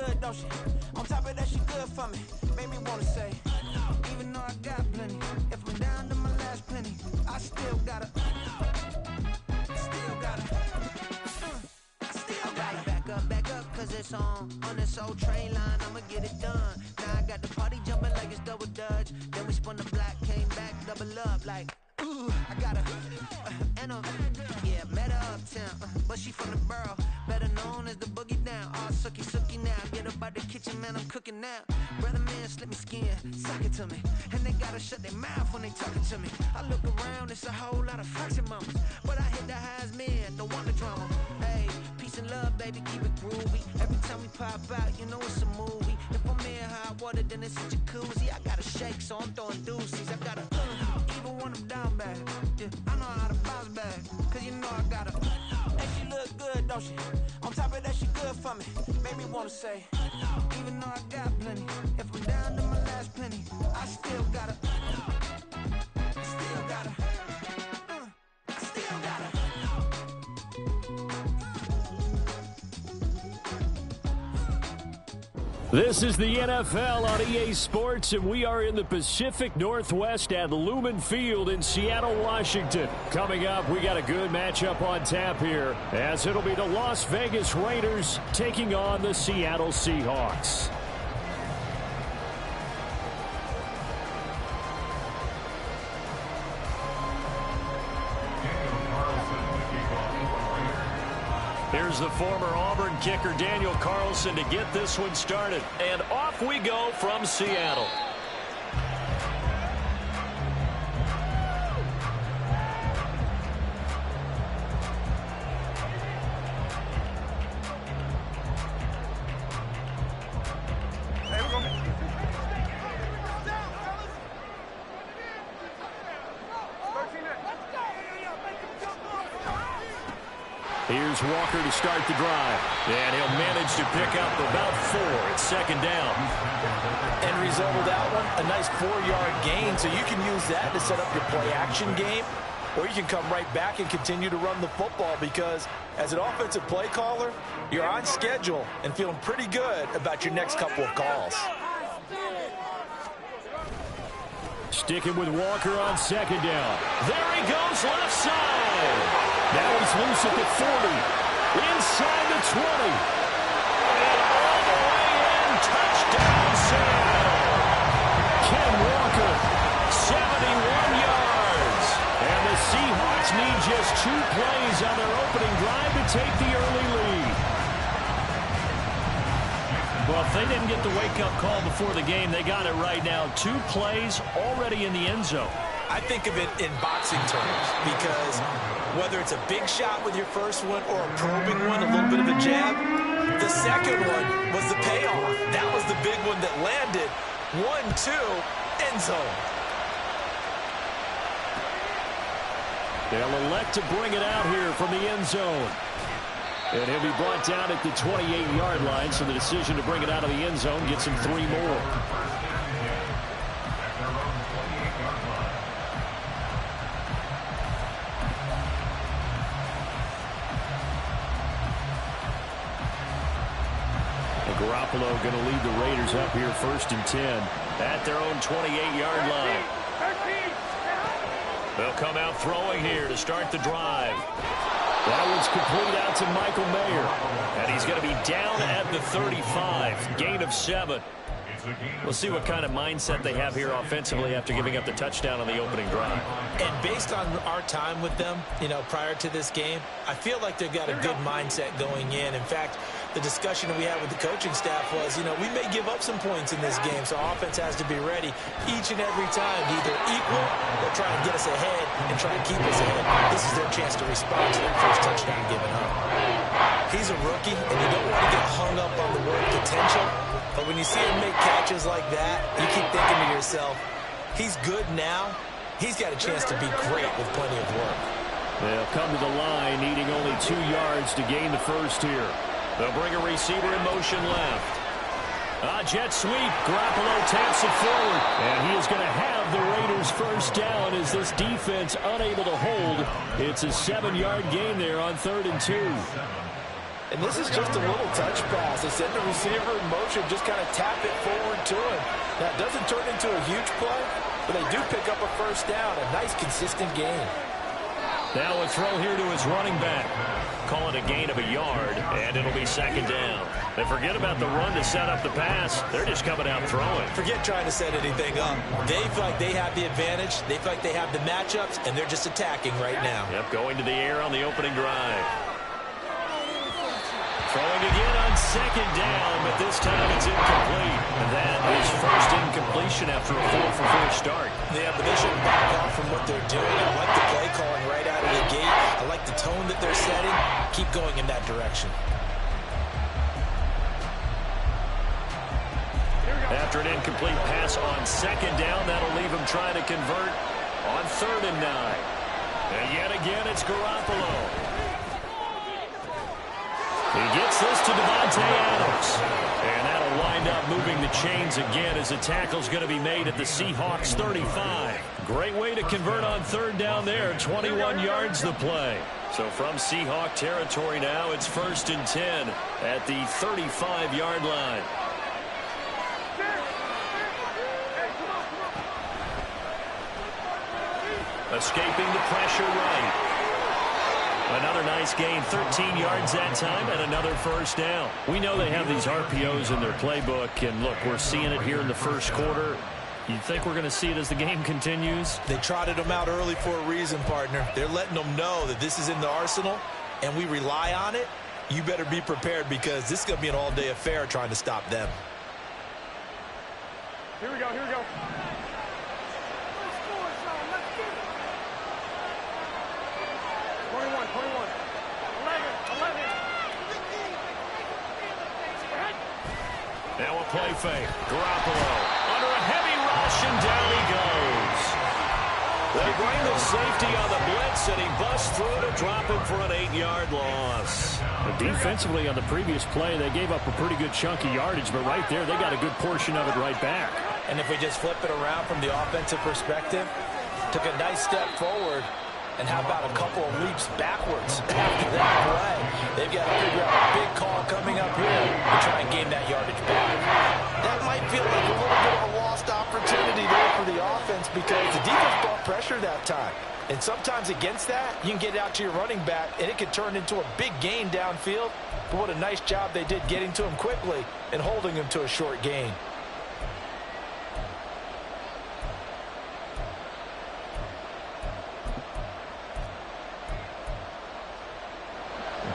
good, don't she? On top of that, she good for me. Made me wanna say, even though I got plenty, if I'm down to my last penny, I still gotta, back up, cause it's on this old train line, I'ma get it done. Now I got the party jumping like it's double dutch. Then we spun the block, came back, double up like, ooh, I got yeah, met her uptown, but she from the borough, better known as the boogie down. All sookie now, get up out the kitchen, man, I'm cooking now. Brother man, slip me skin, suck it to me, and they gotta shut their mouth when they talking to me. I look around, it's a whole lot of fraction mamas, but I hit the highs, man, don't want the drama. Hey, peace and love, baby, keep it groovy. Every time we pop out, you know it's a movie. If I'm in hot water, then it's a jacuzzi. I gotta shake, so I'm throwing deuces. I gotta, even when I'm down bad, yeah, I know how to bounce back, cause you know I gotta, and she look good, don't she? On top of that, she good for me. Made me wanna say, even though I got plenty, if I'm down to my last penny, I still gotta, This is the NFL on EA Sports, and we are in the Pacific Northwest at Lumen Field in Seattle, Washington. Coming up, we got a good matchup on tap here, as it'll be the Las Vegas Raiders taking on the Seattle Seahawks. Here's the former Auburn kicker Daniel Carlson to get this one started. And off we go from Seattle. Here's Walker to start the drive. And he'll manage to pick up about 4 at second down. End result of that one, a nice 4-yard gain. So you can use that to set up your play-action game, or you can come right back and continue to run the football, because as an offensive play caller, you're on schedule and feeling pretty good about your next couple of calls. Sticking with Walker on second down. There he goes, left side. Now he's loose at the 40. Inside the 20. And all the way in, touchdown Seattle. Ken Walker, 71 yards. And the Seahawks need just 2 plays on their opening drive to take the early lead. Well, if they didn't get the wake-up call before the game, they got it right now. 2 plays already in the end zone. I think of it in boxing terms, because whether it's a big shot with your first one or a probing one, a little bit of a jab, the second one was the payoff. That was the big one that landed. 1-2, end zone. They'll elect to bring it out here from the end zone. And he'll be brought down at the 28-yard line, so the decision to bring it out of the end zone gets him 3 more. And Garoppolo going to lead the Raiders up here 1st and 10 at their own 28-yard line. They'll come out throwing here to start the drive. That one's complete out to Michael Mayer. And he's going to be down at the 35. Gain of 7. We'll see what kind of mindset they have here offensively after giving up the touchdown on the opening drive. And based on our time with them, prior to this game, I feel like they've got a good mindset going in. In fact, the discussion that we had with the coaching staff was, we may give up some points in this game, so offense has to be ready each and every time to either equal or try and get us ahead and try and keep us ahead. This is their chance to respond to that first touchdown given up. He's a rookie, and you don't want to get hung up on the word potential, but when you see him make catches like that, you keep thinking to yourself, he's good now. He's got a chance to be great with plenty of work. They'll come to the line, needing only 2 yards to gain the first here. They'll bring a receiver in motion left. Jet sweep. Garoppolo taps it forward. And he is going to have the Raiders first down as this defense unable to hold. It's a 7-yard gain there on 3rd and 2. And this is just a little touch pass. They send the receiver in motion, just kind of tap it forward to him. Now, it doesn't turn into a huge play, but they do pick up a first down. A nice, consistent gain. Now a throw here to his running back. Call it a gain of a yard, and it'll be second down. They forget about the run to set up the pass. They're just coming out throwing. Forget trying to set anything up. They feel like they have the advantage. They feel like they have the matchups, and they're just attacking right now. Yep, going to the air on the opening drive. Throwing again on second down, but this time it's incomplete. And that is first incompletion after a 4-for-4 start. Yeah, but they shouldn't back off from what they're doing. I like the play calling right out of the gate. I like the tone that they're setting. Keep going in that direction. After an incomplete pass on second down, that'll leave him trying to convert on 3rd and 9. And yet again, it's Garoppolo. He gets this to Devontae Adams. And that'll wind up moving the chains again as the tackle's going to be made at the Seahawks 35. Great way to convert on 3rd down there. 21 yards the play. So from Seahawk territory now, it's 1st and 10 at the 35-yard line. Escaping the pressure right. Another nice gain, 13 yards that time, and another first down. We know they have these RPOs in their playbook, and look, we're seeing it here in the first quarter. You think we're going to see it as the game continues? They trotted them out early for a reason, partner. They're letting them know that this is in the arsenal, and we rely on it. You better be prepared because this is going to be an all-day affair trying to stop them. Here we go, here we go. 21, 11. Now a play fake. Garoppolo under a heavy rush, and down he goes. They bring the safety on the blitz, and he busts through to drop him for an 8-yard loss. Defensively on the previous play, they gave up a pretty good chunk of yardage, but right there, they got a good portion of it right back. And if we just flip it around from the offensive perspective, took a nice step forward, and how about a couple of leaps backwards after that play? They've got to figure out a big call coming up here to try and gain that yardage back. That might feel like a little bit of a lost opportunity there for the offense because the defense brought pressure that time. And sometimes against that, you can get it out to your running back, and it can turn into a big gain downfield. But what a nice job they did getting to him quickly and holding him to a short gain.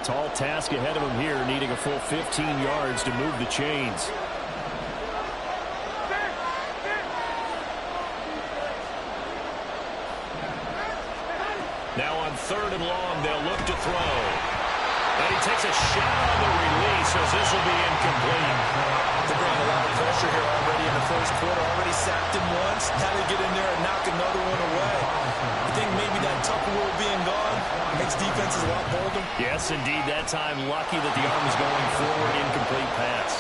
Tall task ahead of him here, needing a full 15 yards to move the chains. Now on 3rd and long, they'll look to throw. And he takes a shot on the release as this will be incomplete. They're bringing a lot of pressure here already in the first quarter. Already sacked him once. Had to get in there and knock another one away. I think maybe that tough rule being gone makes defenses a lot bolder. Yes, indeed. That time, lucky that the arm was going forward. Incomplete pass.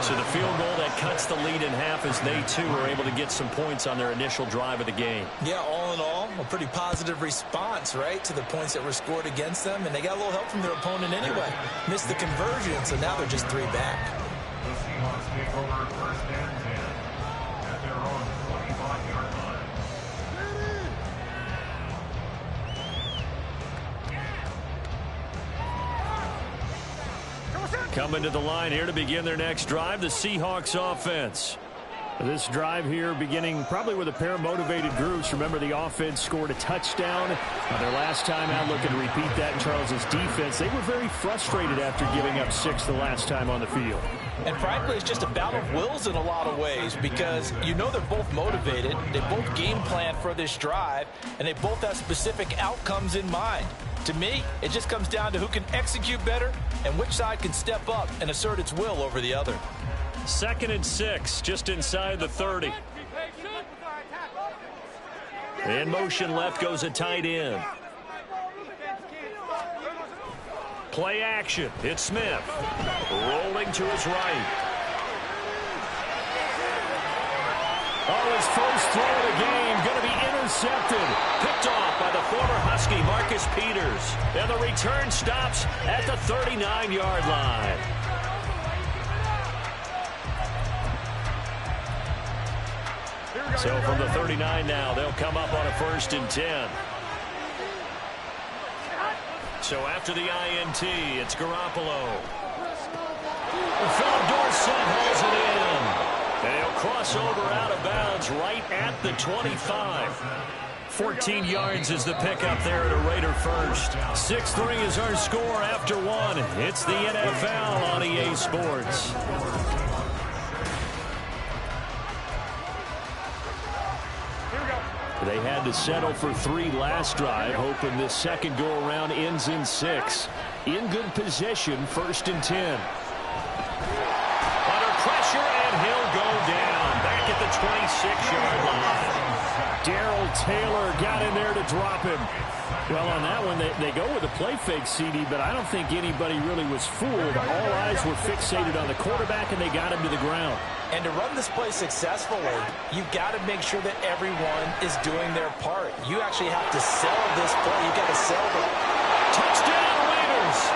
So the field goal that cuts the lead in half as they, too, were able to get some points on their initial drive of the game. Yeah, all in all, a pretty positive response, right, to the points that were scored against them. And they got a little help from their opponent anyway. Missed the conversion, so now they're just 3 back. The Seahawks take over 1st and 10 at their own 25-yard line. Coming to the line here to begin their next drive, the Seahawks offense. This drive here beginning probably with a pair of motivated groups. Remember, the offense scored a touchdown their last time out, looking to repeat that in Charles's defense. They were very frustrated after giving up 6 the last time on the field. And frankly, it's just a battle of wills in a lot of ways because you know they're both motivated. They both game plan for this drive, and they both have specific outcomes in mind. To me, it just comes down to who can execute better and which side can step up and assert its will over the other. 2nd and 6, just inside the 30. In motion left goes a tight end. Play action. It's Smith. Rolling to his right. Oh, his first throw of the game going to be intercepted. Picked off by the former Husky, Marcus Peters. And the return stops at the 39-yard line. So from the 39 now, they'll come up on a 1st and 10. So after the INT, it's Garoppolo. Philip Dorsett hauls it in. They'll cross over out of bounds right at the 25. 14 yards is the pickup there at a Raider first. 6-3 is our score after one. It's the NFL on EA Sports. They had to settle for 3 last drive, hoping this second go-around ends in 6. In good position, 1st and 10. Under pressure, and he'll go down. Back at the 26-yard line. Darrell Taylor got in there to drop him. Well, on that one, they go with a play fake, CD, but I don't think anybody really was fooled. All eyes were fixated on the quarterback, and they got him to the ground. And to run this play successfully, you've got to make sure that everyone is doing their part. You actually have to sell this play. You've got to sell the touchdown Raiders.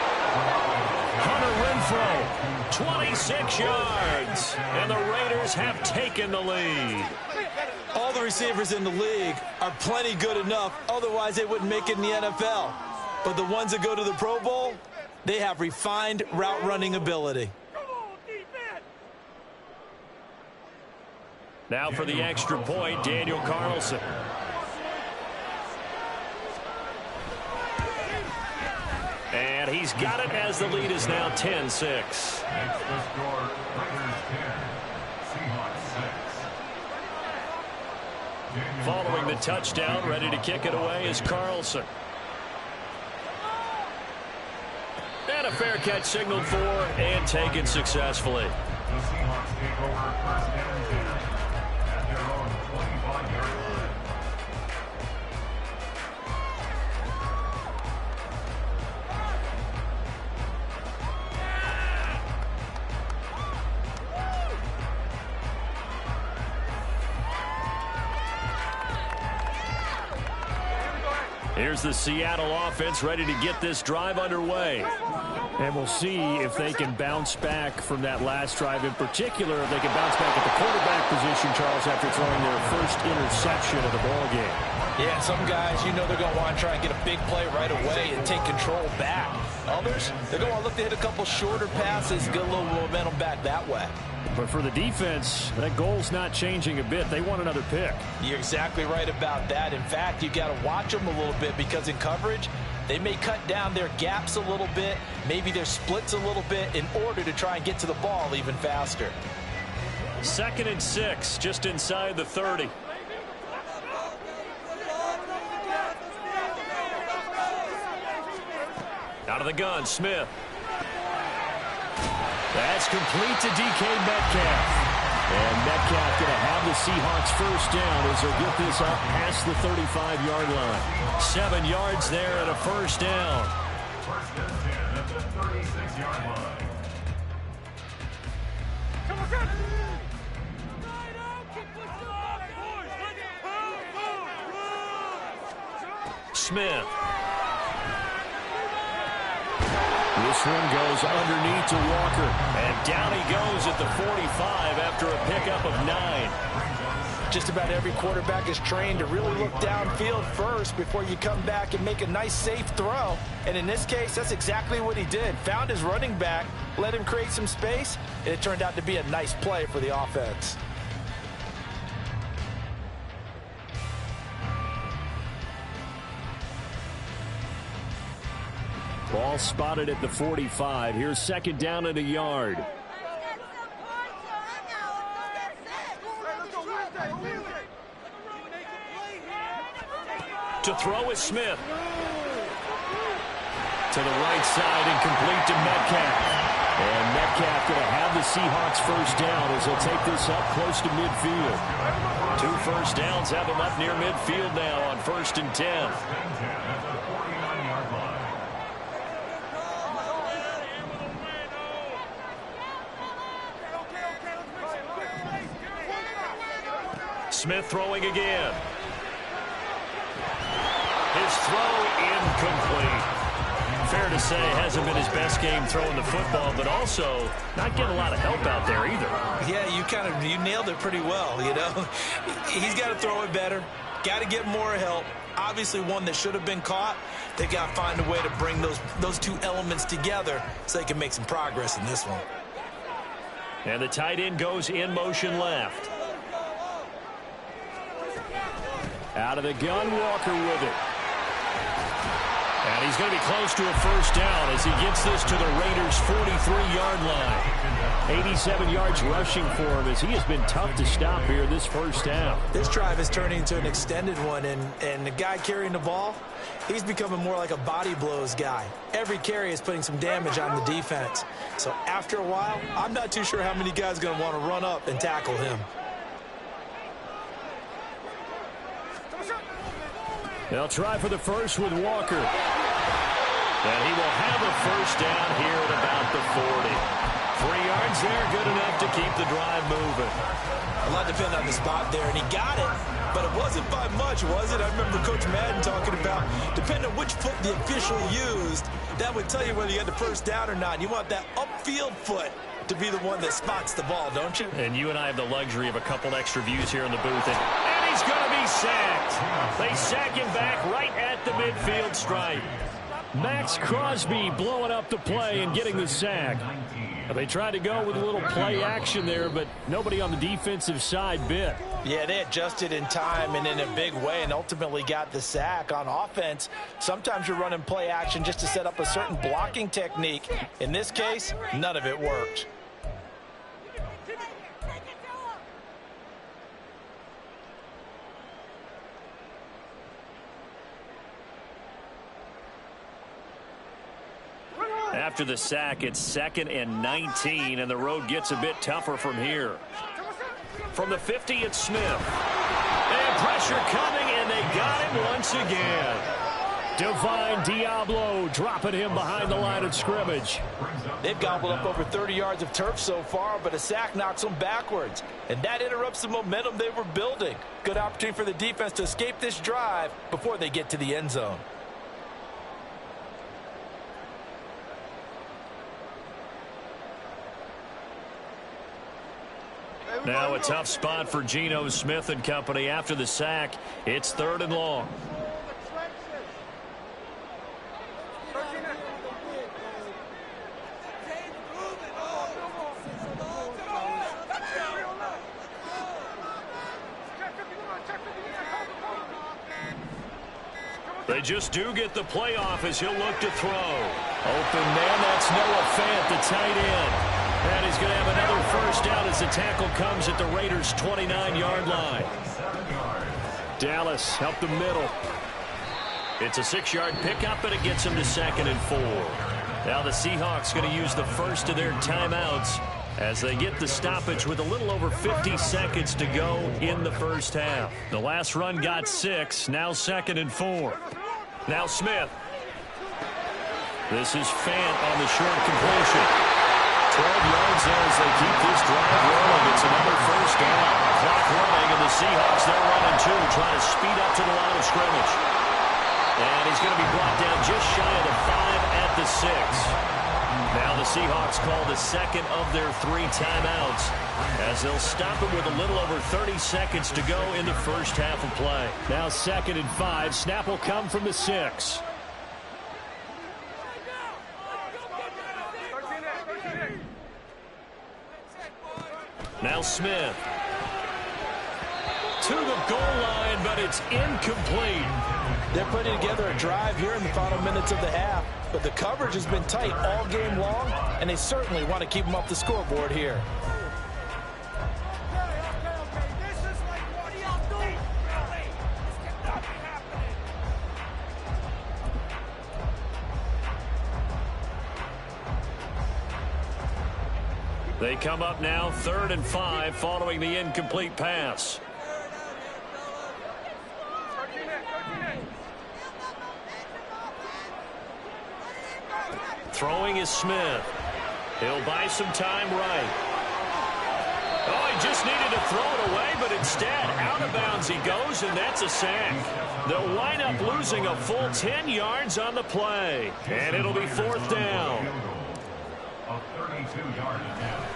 Hunter Renfrow, 26 yards, and the Raiders have taken the lead. All the receivers in the league are plenty good enough. Otherwise, they wouldn't make it in the NFL. But the ones that go to the Pro Bowl, they have refined route running ability. Now for the extra point, Daniel Carlson. And he's got it as the lead is now 10-6. Next the score, Raiders 10, Seahawks 6. Following the touchdown, ready to kick it away is Carlson. And a fair catch signaled for and taken successfully. The Seahawks take over 1st and 10 at their own 25-yard line. Here's the Seattle offense ready to get this drive underway. And we'll see if they can bounce back from that last drive in particular, if they can bounce back at the quarterback position, Charles, after throwing their first interception of the ball game. Yeah, some guys, you know they're going to want to try and get a big play right away and take control back. Others, they're going to look to hit a couple shorter passes, get a little momentum back that way. But for the defense, that goal's not changing a bit. They want another pick. You're exactly right about that. In fact, you got to watch them a little bit because in coverage, they may cut down their gaps a little bit, maybe their splits a little bit in order to try and get to the ball even faster. 2nd and 6, just inside the 30. Out of the gun, Smith. That's complete to DK Metcalf. And Metcalf going to have the Seahawks first down as they'll get this up past the 35-yard line. 7 yards there and a first down. 1st and 10 at the 36-yard line. Smith. This one goes underneath to Walker. And down he goes at the 45 after a pickup of 9. Just about every quarterback is trained to really look downfield first before you come back and make a nice, safe throw. And in this case, that's exactly what he did. Found his running back, let him create some space, and it turned out to be a nice play for the offense. Ball spotted at the 45. Here's 2nd down and a yard. To throw is Smith. To the right side and complete to Metcalf. And Metcalf going to have the Seahawks first down as they'll take this up close to midfield. 2 first downs have them up near midfield now on 1st and 10. Smith throwing again. His throw incomplete. fair to say hasn't been his best game throwing the football, but also not getting a lot of help out there either. Yeah, you nailed it pretty well, you know. He's got to throw it better, got to get more help. Obviously one that should have been caught. They got to find a way to bring those two elements together so they can make some progress in this one. And the tight end goes in motion left. Out of the gun, Walker with it. And he's going to be close to a first down as he gets this to the Raiders' 43-yard line. 87 yards rushing for him as he has been tough to stop here this first down. This drive is turning into an extended one, and the guy carrying the ball, he's becoming more like a body blows guy. Every carry is putting some damage on the defense. So after a while, I'm not too sure how many guys are going to want to run up and tackle him. They'll try for the first with Walker. And he will have a first down here at about the 40. 3 yards there, good enough to keep the drive moving. A lot depended on the spot there, and he got it, but it wasn't by much, was it? I remember Coach Madden talking about, depending on which foot the official used, that would tell you whether you had the first down or not. You want that upfield foot to be the one that spots the ball, don't you? And you and I have the luxury of a couple extra views here in the booth. And he's going to be sacked. They sack him back right at the midfield stripe. Max Crosby blowing up the play and getting the sack. They tried to go with a little play action there, but nobody on the defensive side bit. Yeah, they adjusted in time and in a big way and ultimately got the sack. On offense, sometimes you're running play action just to set up a certain blocking technique. In this case, none of it worked. After the sack, it's 2nd and 19, and the road gets a bit tougher from here. From the 50, it's Smith. And pressure coming, and they got him once again. Divine Diablo dropping him behind the line of scrimmage. They've gobbled up over 30 yards of turf so far, but a sack knocks them backwards. And that interrupts the momentum they were building. Good opportunity for the defense to escape this drive before they get to the end zone. Now a tough spot for Geno Smith and company after the sack. It's 3rd and long. They just do get the playoff as he'll look to throw. Open man, that's Noah Fant, the tight end. And he's going to have another first down as the tackle comes at the Raiders' 29-yard line. Dallas up the middle. It's a 6-yard pickup, and it gets him to 2nd and 4. Now the Seahawks going to use the first of their timeouts as they get the stoppage with a little over 50 seconds to go in the first half. The last run got 6, now 2nd and 4. Now Smith. This is Fant on the short completion. 12 yards there as they keep this drive rolling. It's another first down. Clock running, and the Seahawks, they're running too, trying to speed up to the line of scrimmage. And he's going to be brought down just shy of the 5 at the 6. Now the Seahawks call the second of their 3 timeouts as they'll stop it with a little over 30 seconds to go in the first half of play. Now 2nd and 5. Snap will come from the 6. Now Smith to the goal line, but it's incomplete. They're putting together a drive here in the final minutes of the half, but the coverage has been tight all game long, and they certainly want to keep them off the scoreboard here. They come up now 3rd and 5 following the incomplete pass. Throwing is Smith. He'll buy some time right. Oh, he just needed to throw it away, but instead, out of bounds he goes, and that's a sack. They'll wind up losing a full 10 yards on the play, and it'll be 4th down. A 32-yard attempt.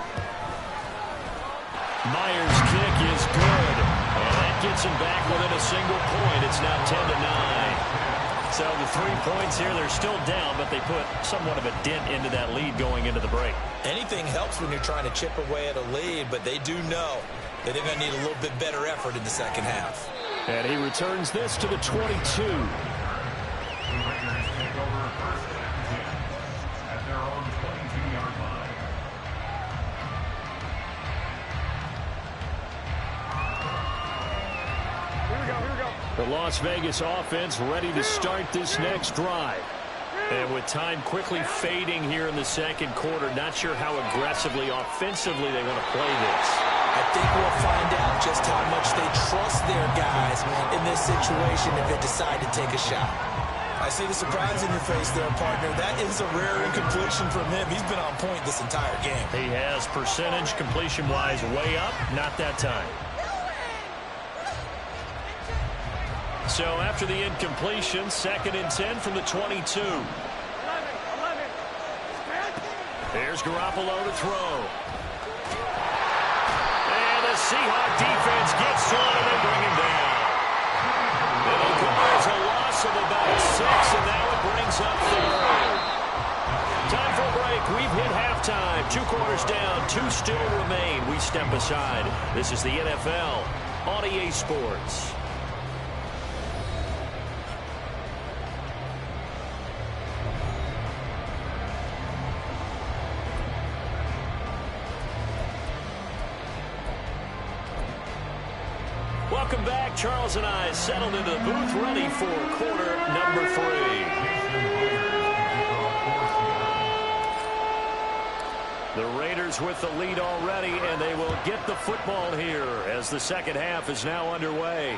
Myers' kick is good, and that gets him back within a single point. It's now 10-9. So the 3 points here, they're still down, but they put somewhat of a dent into that lead going into the break. Anything helps when you're trying to chip away at a lead, but they do know that they're going to need a little bit better effort in the second half. And he returns this to the 22. The Raiders take over 1st and 10 at their own 22-yard line. The Las Vegas offense ready to start this next drive. And with time quickly fading here in the second quarter, not sure how aggressively, offensively they want to play this. I think we'll find out just how much they trust their guys in this situation if they decide to take a shot. I see the surprise in your face there, partner. That is a rare incompletion from him. He's been on point this entire game. He has percentage completion-wise way up, not that time. So after the incompletion, 2nd and 10 from the 22. There's Garoppolo to throw. And the Seahawk defense gets to him and they bring him down. It'll come as a loss of about 6, and now it brings up 3rd. Time for a break. We've hit halftime. 2 quarters down, 2 still remain. We step aside. This is the NFL on EA Sports. Welcome back. Charles and I settled into the booth, ready for quarter number 3. The Raiders with the lead already, and they will get the football here as the second half is now underway.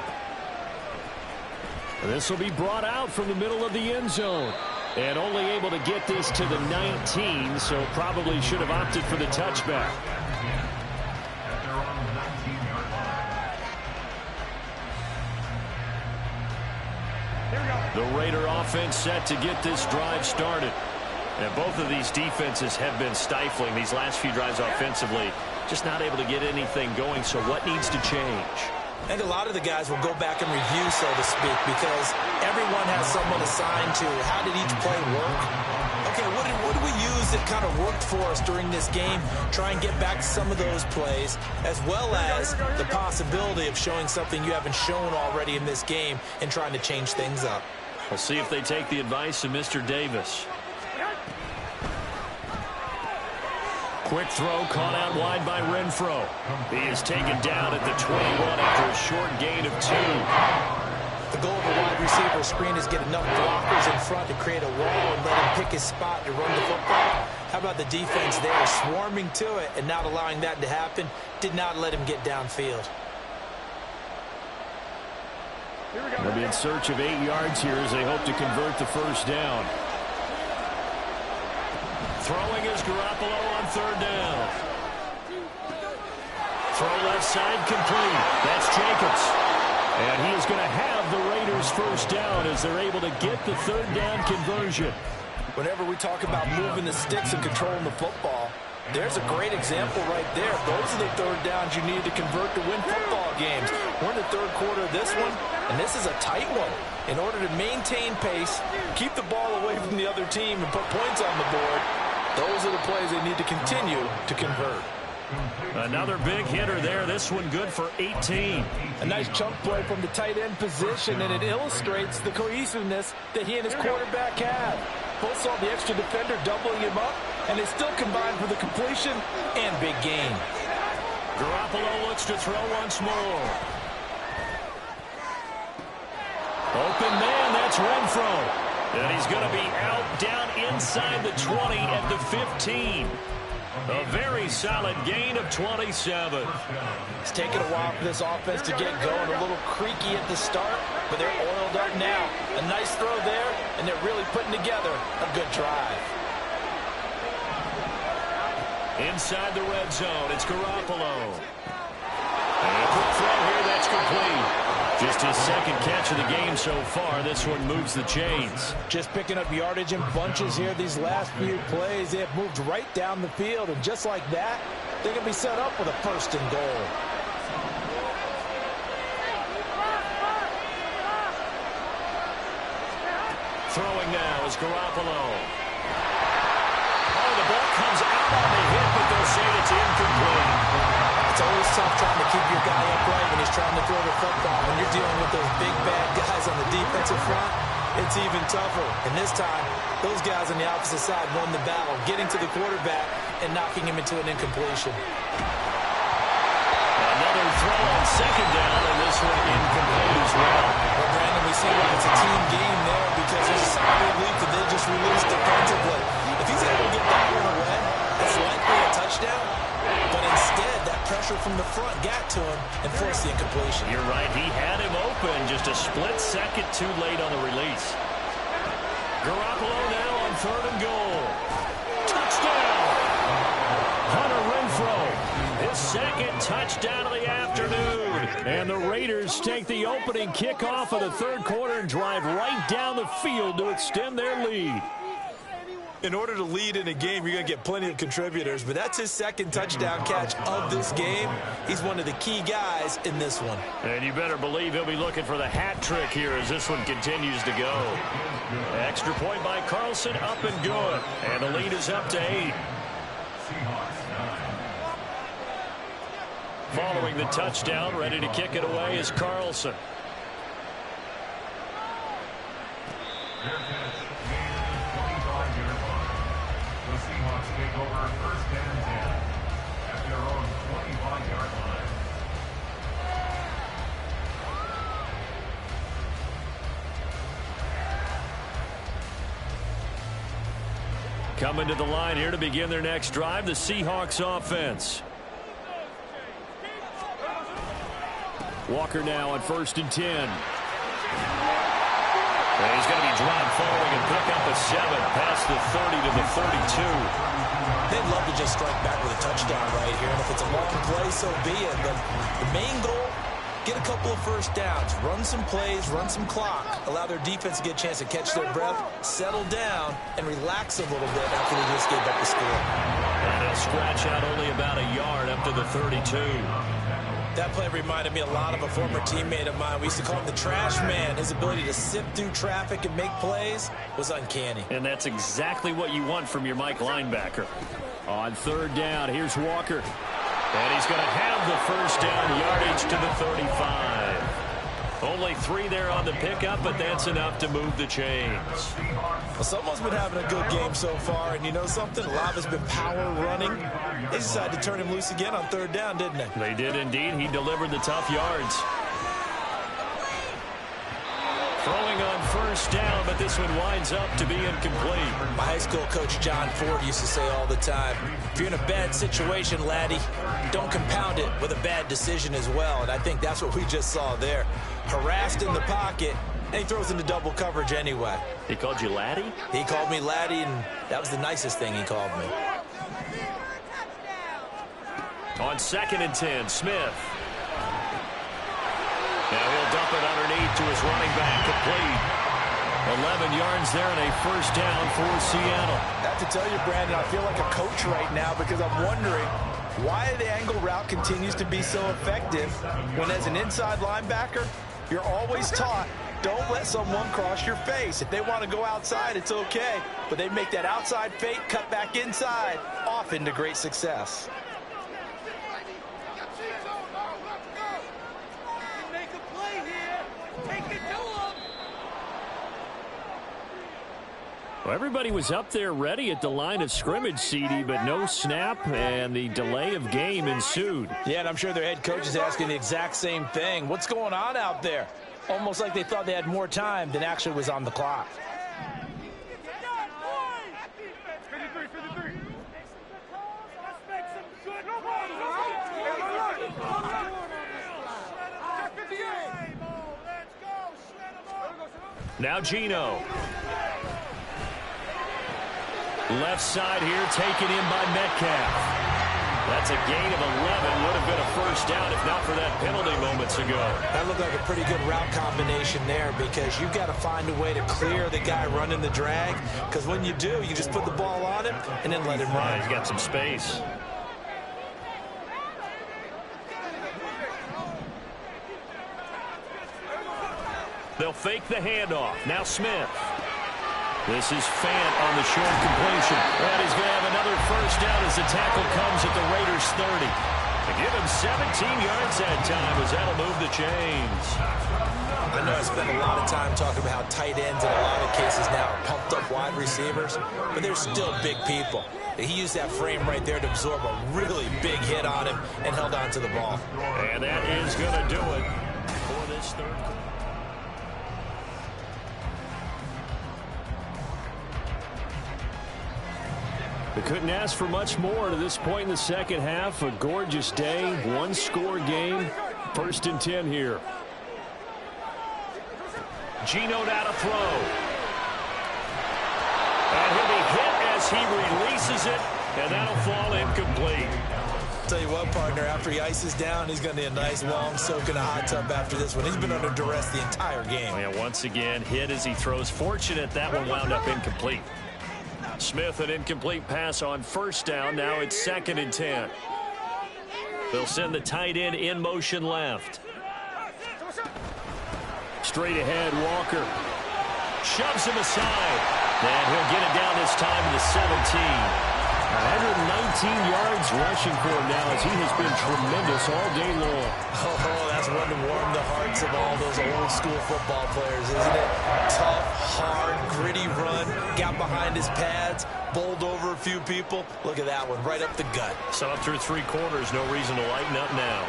This will be brought out from the middle of the end zone. And only able to get this to the 19, so probably should have opted for the touchback. The Raider offense set to get this drive started. And both of these defenses have been stifling these last few drives offensively. Just not able to get anything going, so what needs to change? I think a lot of the guys will go back and review, so to speak, because everyone has someone assigned to how did each play work. Okay, what did we use that kind of worked for us during this game? Try and get back to some of those plays, as well as the possibility of showing something you haven't shown already in this game and trying to change things up. We'll see if they take the advice of Mr. Davis. Quick throw caught out wide by Renfro. He is taken down at the 21 after a short gain of 2. The goal of a wide receiver screen is get enough blockers in front to create a wall and let him pick his spot to run the football. How about the defense there, swarming to it and not allowing that to happen? Did not let him get downfield. They'll be in search of 8 yards here as they hope to convert the first down. Throwing is Garoppolo on 3rd down. Throw left side complete. That's Jacobs. And he is going to have the Raiders first down as they're able to get the 3rd down conversion. Whenever we talk about moving the sticks and controlling the football, there's a great example right there. Those are the 3rd downs you need to convert to win football games. We're in the 3rd quarter of this one, and this is a tight one. In order to maintain pace, keep the ball away from the other team, and put points on the board, those are the plays they need to continue to convert. Another big hitter there. This one good for 18. A nice chunk play from the tight end position, and it illustrates the cohesiveness that he and his quarterback have. Both saw the extra defender doubling him up, and they still combined for the completion and big gain. Garoppolo looks to throw once more. Open man, that's Renfro. And he's going to be out down inside the 20 at the 15. A very solid gain of 27. It's taken a while for this offense to get going. A little creaky at the start, but they're oiled up now. A nice throw there, and they're really putting together a good drive. Inside the red zone, it's Garoppolo. And a quick throw here, that's complete. Just his second catch of the game so far. This one moves the chains. Just picking up yardage in bunches here these last few plays. They have moved right down the field, and just like that, they're going to be set up with a 1st and goal. Throwing now is Garoppolo. Oh, the ball comes out on the hit, but they'll say it's incomplete. It's always tough trying to keep your guy upright when he's trying to throw the football. When you're dealing with those big, bad guys on the defensive front, it's even tougher. And this time, those guys on the opposite side won the battle, getting to the quarterback and knocking him into an incompletion. Another throw on 2nd down, and this one incomplete as well. Well, Brandon, we see why it's a team game there because there's a sign of relief that they just released defensively. If he's able to get that one away, it's likely a touchdown. But instead, that pressure from the front got to him and forced the incompletion. You're right. He had him open. Just a split second too late on the release. Garoppolo now on 3rd and goal. Touchdown! Hunter Renfrow. His second touchdown of the afternoon. And the Raiders take the opening kickoff of the 3rd quarter and drive right down the field to extend their lead. In order to lead in a game, you're going to get plenty of contributors, but that's his 2nd touchdown catch of this game. He's one of the key guys in this one. And you better believe he'll be looking for the hat trick here as this one continues to go. Extra point by Carlson, up and good. And the lead is up to 8. Following the touchdown, ready to kick it away is Carlson. Take over 1st and 10 at their own 25-yard line. Coming to the line here to begin their next drive, the Seahawks offense. Walker now on 1st and 10. And he's going to be dropped following and pick up a 7 past the 30 to the 32. They'd love to just strike back with a touchdown right here, and if it's a long play, so be it. But the main goal, get a couple of 1st downs, run some plays, run some clock, allow their defense to get a chance to catch their breath, settle down, and relax a little bit after they just gave up the score. And he'll scratch out only about a yard up to the 32. That play reminded me a lot of a former teammate of mine. We used to call him the trash man. His ability to sift through traffic and make plays was uncanny. And that's exactly what you want from your Mike linebacker. On 3rd down, here's Walker. And he's going to have the 1st down, yardage to the 35. Only 3 there on the pickup, but that's enough to move the chains. Well, someone's been having a good game so far, and you know something? A lot has been power running. They decided to turn him loose again on 3rd down, didn't they? They did indeed. He delivered the tough yards. Throwing on 1st down, but this one winds up to be incomplete. My high school coach, John Ford, used to say all the time, if you're in a bad situation, laddie, don't compound it with a bad decision as well. And I think that's what we just saw there. Harassed in the pocket, and he throws into double coverage anyway. He called you laddie? He called me laddie, and that was the nicest thing he called me. On 2nd and 10, Smith. Now he'll dump it underneath to his running back, complete. 11 yards there and a 1st down for Seattle. I have to tell you, Brandon, I feel like a coach right now because I'm wondering why the angle route continues to be so effective when as an inside linebacker, you're always taught, don't let someone cross your face. If they want to go outside, it's okay. But they make that outside fake, cut back inside, often to great success. Well, everybody was up there ready at the line of scrimmage, CD, but no snap, and the delay of game ensued. Yeah, and I'm sure their head coach is asking the exact same thing. What's going on out there? Almost like they thought they had more time than actually was on the clock. Now Gino. Left side here taken in by Metcalf. That's a gain of 11. Would have been a first down if not for that penalty moments ago. That looked like a pretty good route combination there because you've got to find a way to clear the guy running the drag, because when you do, you just put the ball on him and then let him run. He's got some space. They'll fake the handoff. Now Smith. This is Fant on the short completion. And he's going to have another first down as the tackle comes at the Raiders' 30. To give him 17 yards that time as that'll move the chains. I know I spent a lot of time talking about how tight ends in a lot of cases now are pumped up wide receivers, but they're still big people. He used that frame right there to absorb a really big hit on him and held on to the ball. And that is going to do it for this third quarter. They couldn't ask for much more to this point in the second half. A gorgeous day, one-score game. 1st and 10 here. Geno now to throw. And he'll be hit as he releases it, and that'll fall incomplete. Tell you what, partner, after he ices down, he's going to need a nice long soak in a hot tub after this one. He's been under duress the entire game. And once again, hit as he throws. Fortunate that one wound up incomplete. Smith, an incomplete pass on first down. Now it's 2nd and 10. They'll send the tight end in motion left. Straight ahead, Walker. Shoves him aside. And he'll get it down this time to the 17. 119 yards rushing for him now as he has been tremendous all day long. Oh, that's one to warm the hearts of all those old school football players, isn't it? Tough, hard, gritty run, got behind his pads, bowled over a few people. Look at that one, right up the gut. So up through 3 quarters, no reason to lighten up now.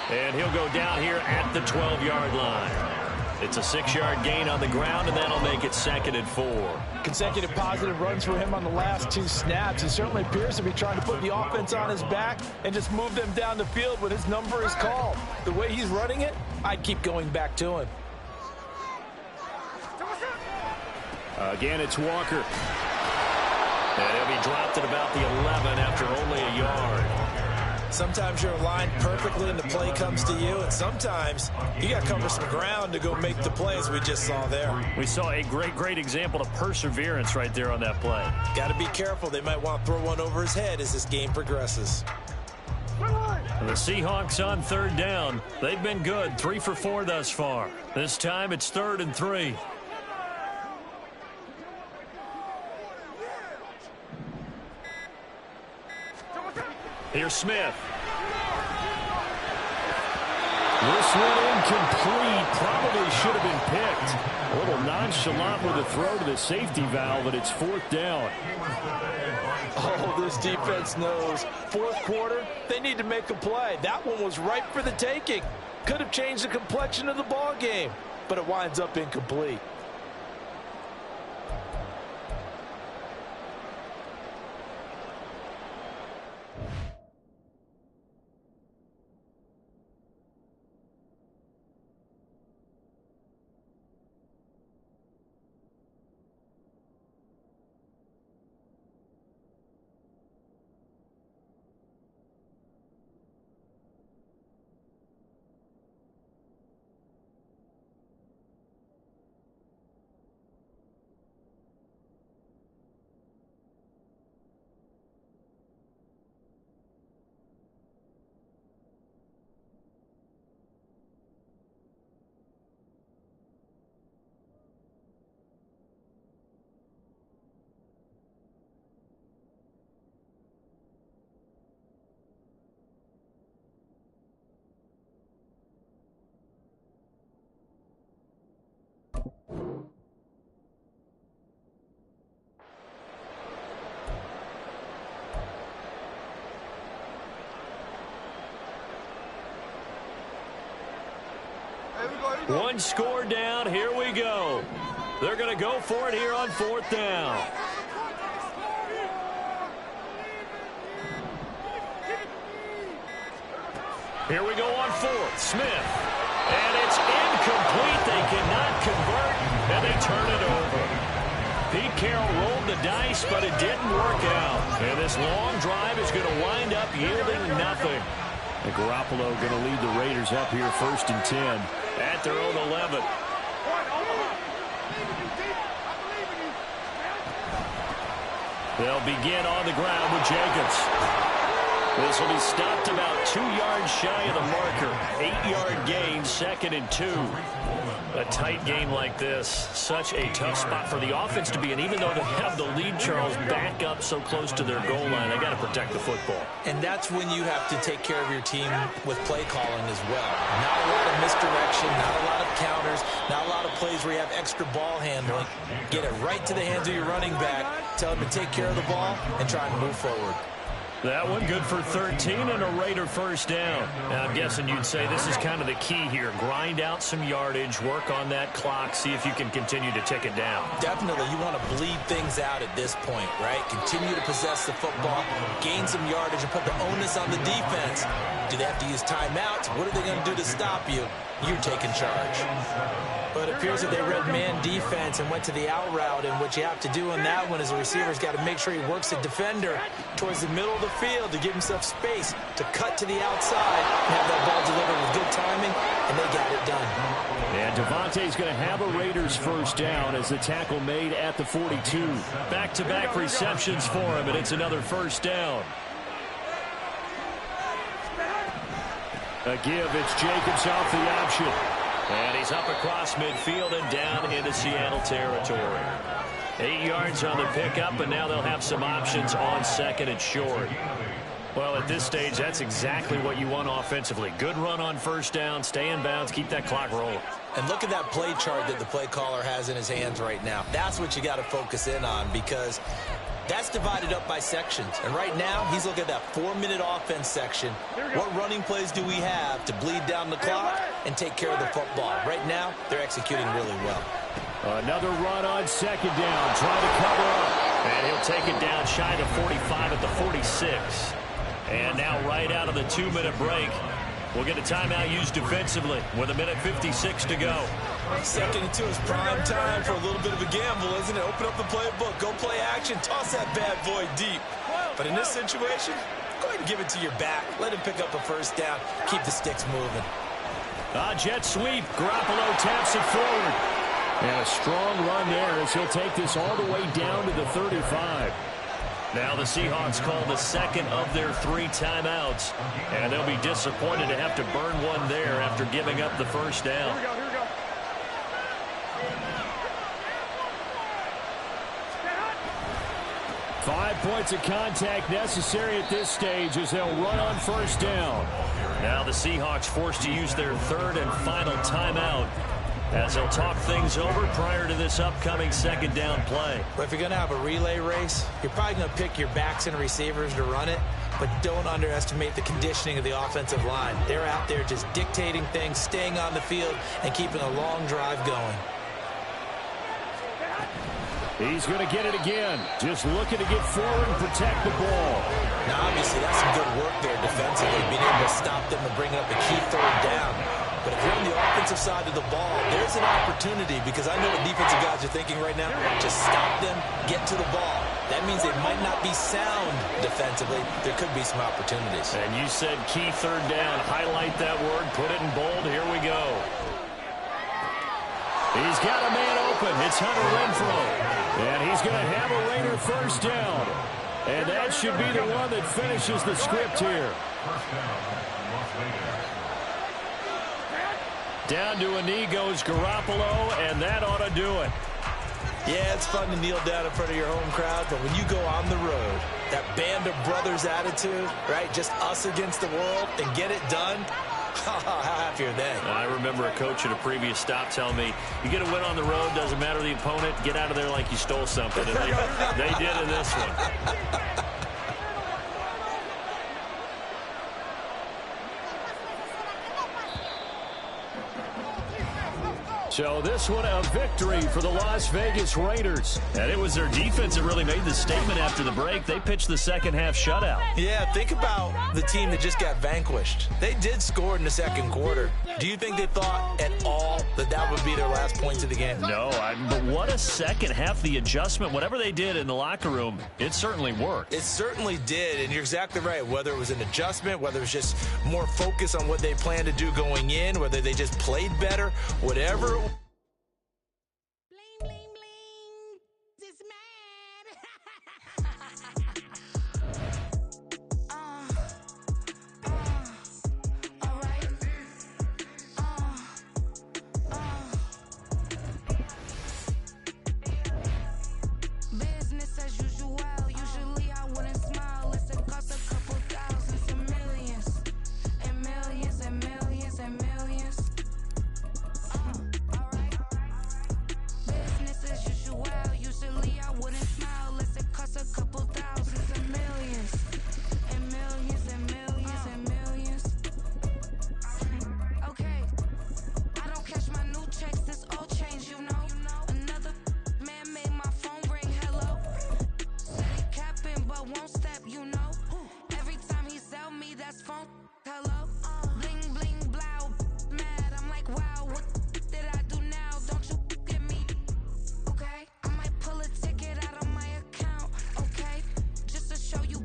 And he'll go down here at the 12-yard line. It's a 6-yard gain on the ground, and that'll make it 2nd and 4. Consecutive positive runs for him on the last 2 snaps. He certainly appears to be trying to put the offense on his back and just move them down the field when his number is called. The way he's running it, I'd keep going back to him. Again, it's Walker. And he'll be dropped at about the 11 after only a yard. Sometimes you're aligned perfectly and the play comes to you, and sometimes you got to cover some ground to go make the play, as we just saw there. We saw a great example of perseverance right there on that play. Got to be careful. They might want to throw one over his head as this game progresses. And the Seahawks on 3rd down. They've been good, 3 for 4 thus far. This time it's 3rd and 3. Here's Smith. This one incomplete. Probably should have been picked. A little nonchalant with a throw to the safety valve, but it's 4th down. Oh, this defense knows. 4th quarter, they need to make a play. That one was ripe for the taking. Could have changed the complexion of the ball game, but it winds up incomplete. One score down. Here we go. They're going to go for it here on 4th down. Here we go on 4th. Smith. And it's incomplete. They cannot convert, and they turn it over. Pete Carroll rolled the dice, but it didn't work out. And this long drive is going to wind up yielding nothing. And Garoppolo going to lead the Raiders up here 1st and 10 at their own 11. They'll begin on the ground with Jacobs. This will be stopped about 2 yards shy of the marker. 8-yard gain, 2nd and 2. A tight game like this, such a tough spot for the offense to be in. Even though they have the lead, Charles, back up so close to their goal line, they got to protect the football. And that's when you have to take care of your team with play calling as well. Not a lot of misdirection, not a lot of counters, not a lot of plays where you have extra ball handling. Get it right to the hands of your running back, tell him to take care of the ball, and try and move forward. That one good for 13 and a Raider 1st down. Now, I'm guessing you'd say this is kind of the key here. Grind out some yardage, work on that clock, see if you can continue to tick it down. Definitely, you want to bleed things out at this point, right? Continue to possess the football, gain some yardage, and put the onus on the defense. Do they have to use timeouts? What are they going to do to stop you? You're taking charge. But it appears that they read man defense and went to the out route, and what you have to do on that one is the receiver's got to make sure he works the defender towards the middle of the field to give himself space to cut to the outside and have that ball delivered with good timing, and they got it done. And Devontae's going to have a Raiders 1st down as the tackle made at the 42. Back-to-back receptions for him, and it's another 1st down. A give, it's Jacobs off the option. And he's up across midfield and down into Seattle territory. 8 yards on the pickup, and now they'll have some options on 2nd and short. Well, at this stage, that's exactly what you want offensively. Good run on 1st down, stay in bounds, keep that clock rolling. And look at that play chart that the play caller has in his hands right now. That's what you got to focus in on, because that's divided up by sections. And right now, he's looking at that 4-minute offense section. What running plays do we have to bleed down the clock and take care of the football? Right now, they're executing really well. Another run on 2nd down, trying to cover up. And he'll take it down shy of the 45 at the 46. And now right out of the 2-minute break, we'll get a timeout used defensively with 1:56 to go. 2nd and 2 is prime time for a little bit of a gamble, isn't it? Open up the playbook, go play action, toss that bad boy deep. But in this situation, go ahead and give it to your back. Let him pick up a 1st down. Keep the sticks moving. Jet sweep. Garoppolo taps it forward. And a strong run there as he'll take this all the way down to the 35. Now the Seahawks call the 2nd of their 3 timeouts. And they'll be disappointed to have to burn one there after giving up the 1st down. Here we go. 5 points of contact necessary at this stage as they'll run on 1st down. Now the Seahawks forced to use their 3rd and final timeout as they'll talk things over prior to this upcoming 2nd down play. But if you're going to have a relay race, you're probably going to pick your backs and receivers to run it, but don't underestimate the conditioning of the offensive line. They're out there just dictating things, staying on the field, and keeping a long drive going. He's going to get it again. Just looking to get forward and protect the ball. Now, obviously, that's some good work there defensively, being able to stop them and bring up a key 3rd down. But if you're on the offensive side of the ball, there's an opportunity, because I know what defensive guys are thinking right now. Just stop them, get to the ball. That means they might not be sound defensively. There could be some opportunities. And you said key 3rd down. Highlight that word. Put it in bold. Here we go. He's got a man open. It's Hunter Renfrow. And he's going to have a Raider 1st down. And that should be the one that finishes the script here. Down to a knee goes Garoppolo, and that ought to do it. Yeah, it's fun to kneel down in front of your home crowd, but when you go on the road, that band of brothers attitude, right, just us against the world, and get it done, how happy are they? I remember a coach at a previous stop telling me, you get a win on the road, doesn't matter the opponent, get out of there like you stole something. And they did in this one. So this one a victory for the Las Vegas Raiders. And it was their defense that really made the statement after the break. They pitched the second half shutout. Yeah, think about the team that just got vanquished. They did score in the second quarter. Do you think they thought at all that that would be their last points of the game? No, but what a second half. The adjustment, whatever they did in the locker room, it certainly worked. It certainly did, and you're exactly right. Whether it was an adjustment, whether it was just more focus on what they planned to do going in, whether they just played better, whatever. Bling, bling, bling. This man. All right. Business as usual. Usually I wouldn't smile unless it cost a couple thousands and millions. And millions and millions and millions. Alright. Business as usual. Usually I wouldn't smile unless it cost a couple thousands and millions. And millions and millions and millions. Okay. I don't catch my new checks, this old change, you know. Another man made my phone ring, hello. Said he capping but won't step, you know. Every time he sell me, that's phone, hello. Bling, bling, blow, mad. I'm like, wow, what did I do now? Don't you get me, okay? I might pull a ticket out of my account, okay? Just to show you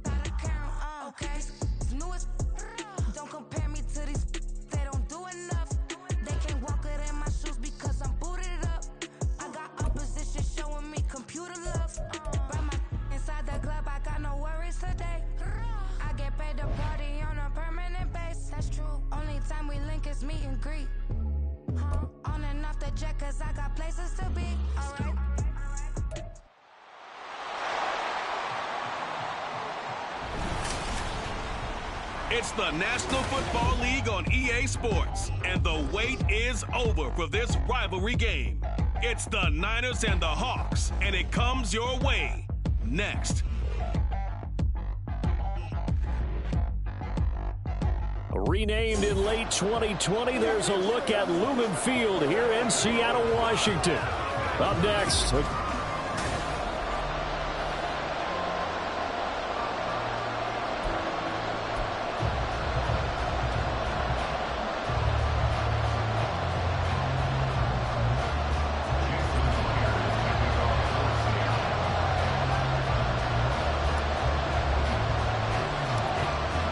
how to count, okay? New as don't compare me to these, they don't do enough. They can't walk it in my shoes because I'm booted up. I got opposition showing me computer love. Brought my inside the club, I got no worries today. I get paid to party on a permanent base. That's true. Only time we link is meet and greet. On and off the jet, cause I got places to be. Alright. It's the National Football League on EA Sports, and the wait is over for this rivalry game. It's the Niners and the Hawks, and it comes your way next. Renamed in late 2020, there's a look at Lumen Field here in Seattle, Washington. Up next.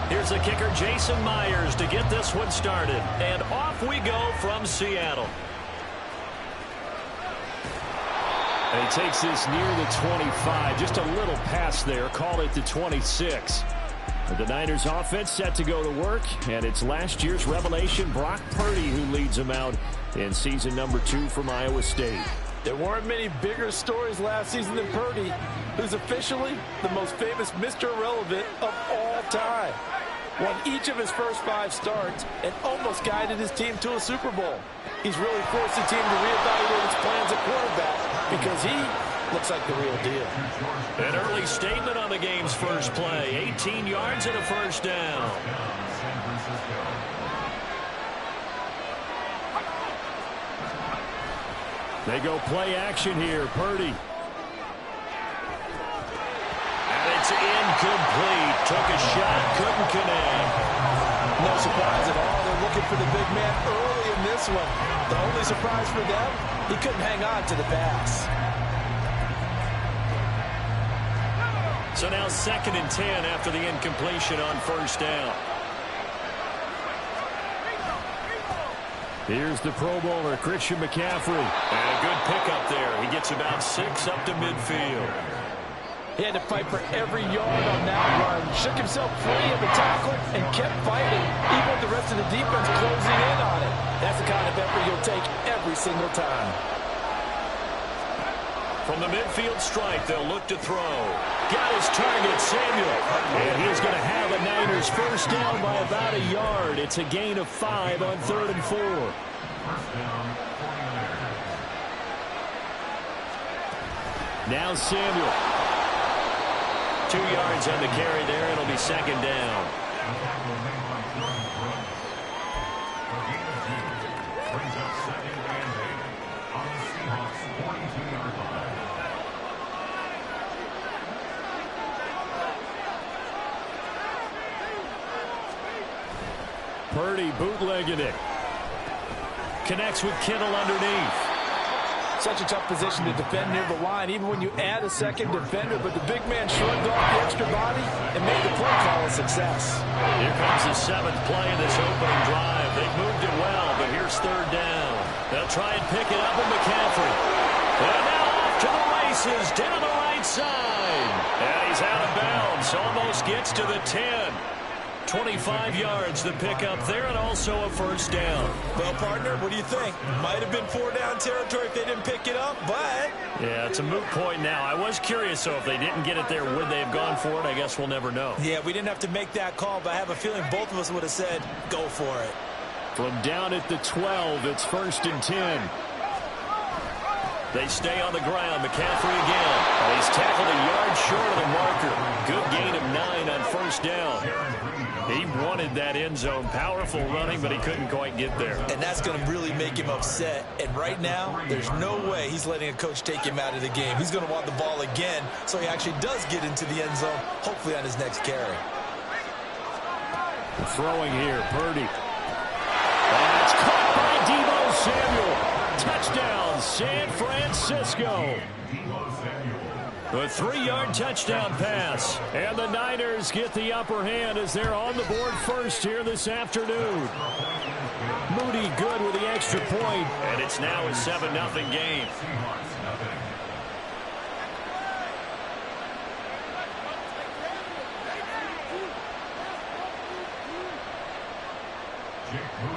Here's the kicker, Jason Myers, to get this one started. And off we go from Seattle. And he takes this near the 25. Just a little pass there. Call it the 26. The Niners offense set to go to work. And it's last year's revelation, Brock Purdy, who leads them out in season number 2 from Iowa State. There weren't many bigger stories last season than Purdy, who's officially the most famous Mr. Irrelevant of all time. Won each of his first 5 starts and almost guided his team to a Super Bowl. He's really forced the team to reevaluate its plans at quarterback because he looks like the real deal. An early statement on the game's first play. 18 yards and a first down. They go play action here. Purdy. And it's incomplete. Took a shot, couldn't connect. No surprise at all. They're looking for the big man early in this one. The only surprise for them, he couldn't hang on to the pass. So now 2nd and 10 after the incompletion on first down. Here's the Pro Bowler, Christian McCaffrey. And a good pickup there. He gets about 6 up to midfield. He had to fight for every yard on that run. Shook himself free of the tackle and kept fighting, even with the rest of the defense closing in on it. That's the kind of effort you'll take every single time. From the midfield strike, they'll look to throw. Got his target, Samuel. And he's going to have a Niners first down by about a yard. It's a gain of 5 on 3rd and 4. Now Samuel. 2 yards on the carry there. It'll be 2nd down. Brings up 2nd and 8. Purdy bootlegging it. Connects with Kittle underneath. Such a tough position to defend near the line, even when you add a second defender, but the big man shrugged off the extra body and made the play call a success. Here comes the 7th play of this opening drive. They've moved it well, but here's 3rd down. They'll try and pick it up with McCaffrey. And now off to the races, down the right side. And he's out of bounds, almost gets to the 10. 25 yards the pickup there, and also a 1st down. Well, partner, what do you think? Might have been 4-down territory if they didn't pick it up, but... Yeah, it's a moot point now. I was curious, so if they didn't get it there, would they have gone for it? I guess we'll never know. Yeah, we didn't have to make that call, but I have a feeling both of us would have said, go for it. From down at the 12, it's 1st and 10. They stay on the ground. McCaffrey again. And he's tackled a yard short of the marker. Good gain of 9 on 1st down. He wanted that end zone. Powerful running, but he couldn't quite get there. And that's going to really make him upset. And right now, there's no way he's letting a coach take him out of the game. He's going to want the ball again, so he actually does get into the end zone, hopefully on his next carry. Throwing here, Purdy. And it's caught by Deebo Samuel. Touchdown, San Francisco. A 3-yard touchdown pass. And the Niners get the upper hand as they're on the board first here this afternoon. Moody good with the extra point. And it's now a 7-0 game.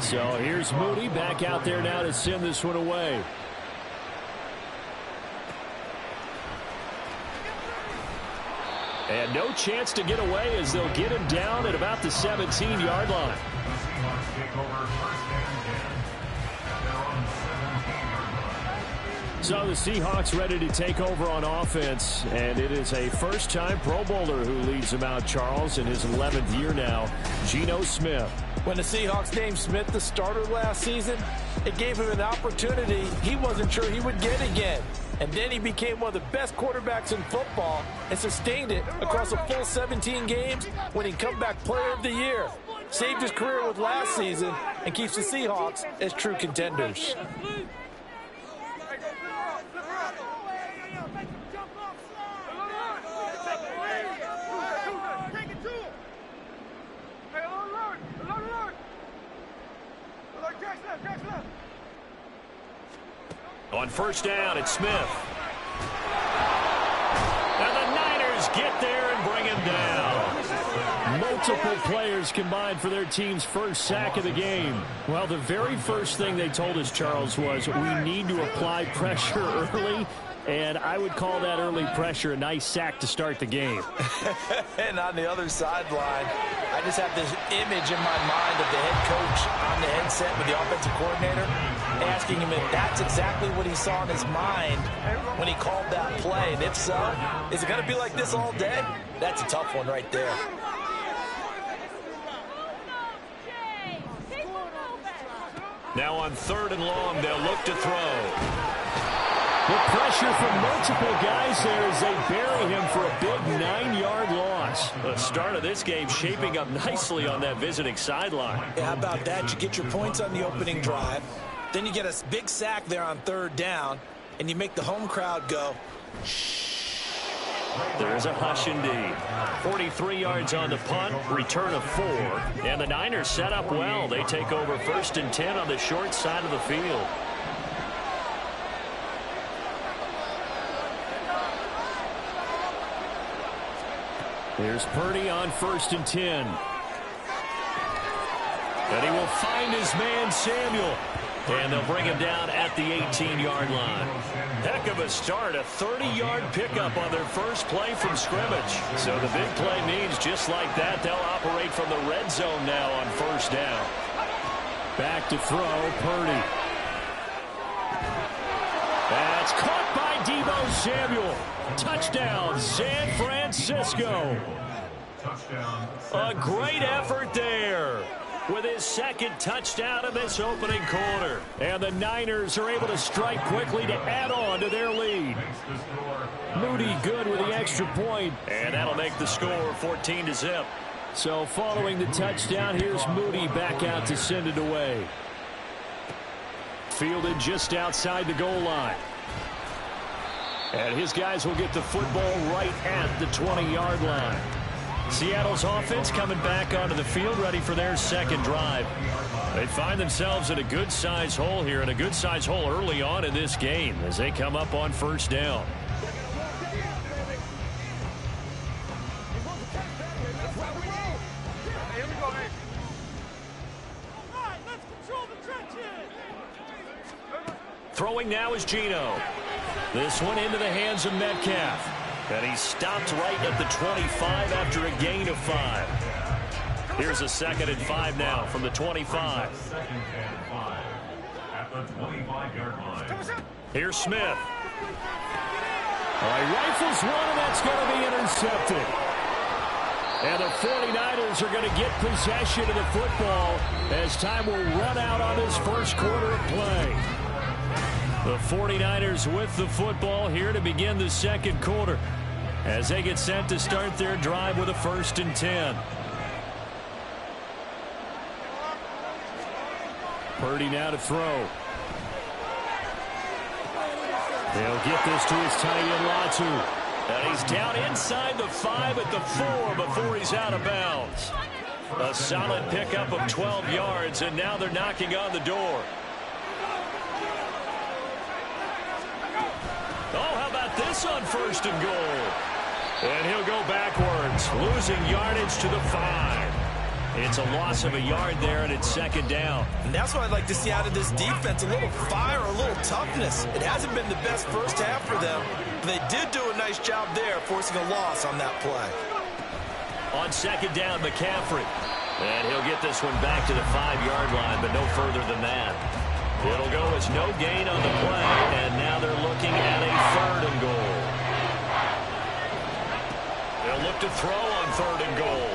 So here's Moody back out there now to send this one away. And no chance to get away as they'll get him down at about the 17-yard line. So the Seahawks ready to take over on offense, and it is a first-time Pro Bowler who leads them out, Charles, in his 11th year now, Geno Smith. When the Seahawks named Smith the starter last season, it gave him an opportunity he wasn't sure he would get again. And then he became one of the best quarterbacks in football and sustained it across a full 17 games, winning Comeback Player of the Year. Saved his career with last season and keeps the Seahawks as true contenders. On 1st down, it's Smith. And the Niners get there and bring him down. Multiple players combined for their team's first sack of the game. Well, the very first thing they told us, Charles, was we need to apply pressure early. And I would call that early pressure a nice sack to start the game. And on the other sideline, I just have this image in my mind of the head coach on the headset with the offensive coordinator asking him if that's exactly what he saw in his mind when he called that play. And if so, is it going to be like this all day? That's a tough one right there. Now on 3rd and long, they'll look to throw. The pressure from multiple guys there as they bury him for a big 9-yard loss. The start of this game shaping up nicely on that visiting sideline. Yeah, how about that? You get your points on the opening drive. Then you get a big sack there on 3rd down, and you make the home crowd go, shh. There's a hush indeed. 43 yards on the punt, return of 4. And the Niners set up well. They take over 1st and 10 on the short side of the field. Here's Purdy on 1st and 10. And he will find his man, Samuel. And they'll bring him down at the 18-yard line. Heck of a start, a 30-yard pickup on their first play from scrimmage. So the big play means just like that, they'll operate from the red zone now on 1st down. Back to throw, Purdy. That's caught by Deebo Samuel. Touchdown, San Francisco. A great effort there with his 2nd touchdown of this opening quarter. And the Niners are able to strike quickly to add on to their lead. Moody good with the extra point. And that'll make the score 14-0. So following the touchdown, here's Moody back out to send it away. Fielded just outside the goal line. And his guys will get the football right at the 20-yard line. Seattle's offense coming back onto the field, ready for their second drive. They find themselves in a good-sized hole here, and a good-sized hole early on in this game as they come up on first down. Throwing now is Geno. This one into the hands of Metcalf. And he stopped right at the 25 after a gain of 5. Here's a 2nd and 5 now from the 25. Second and 5 at the 25-yard line. Here's Smith. All right, rifles one, and that's going to be intercepted. And the 49ers are going to get possession of the football as time will run out on this first quarter of play. The 49ers with the football here to begin the second quarter as they get set to start their drive with a 1st and 10. Purdy now to throw. They'll get this to his tight end, Latu. And he's down inside the 5 at the 4 before he's out of bounds. A solid pickup of 12 yards, and now they're knocking on the door. Oh, how about this on 1st and goal? And he'll go backwards, losing yardage to the 5. It's a loss of a yard there, and it's 2nd down. And that's what I'd like to see out of this defense, a little fire, a little toughness. It hasn't been the best first half for them, but they did do a nice job there, forcing a loss on that play. On 2nd down, McCaffrey. And he'll get this one back to the 5-yard line, but no further than that. It'll go as no gain on the play, and now they're looking at a 3rd and goal. They'll look to throw on 3rd and goal.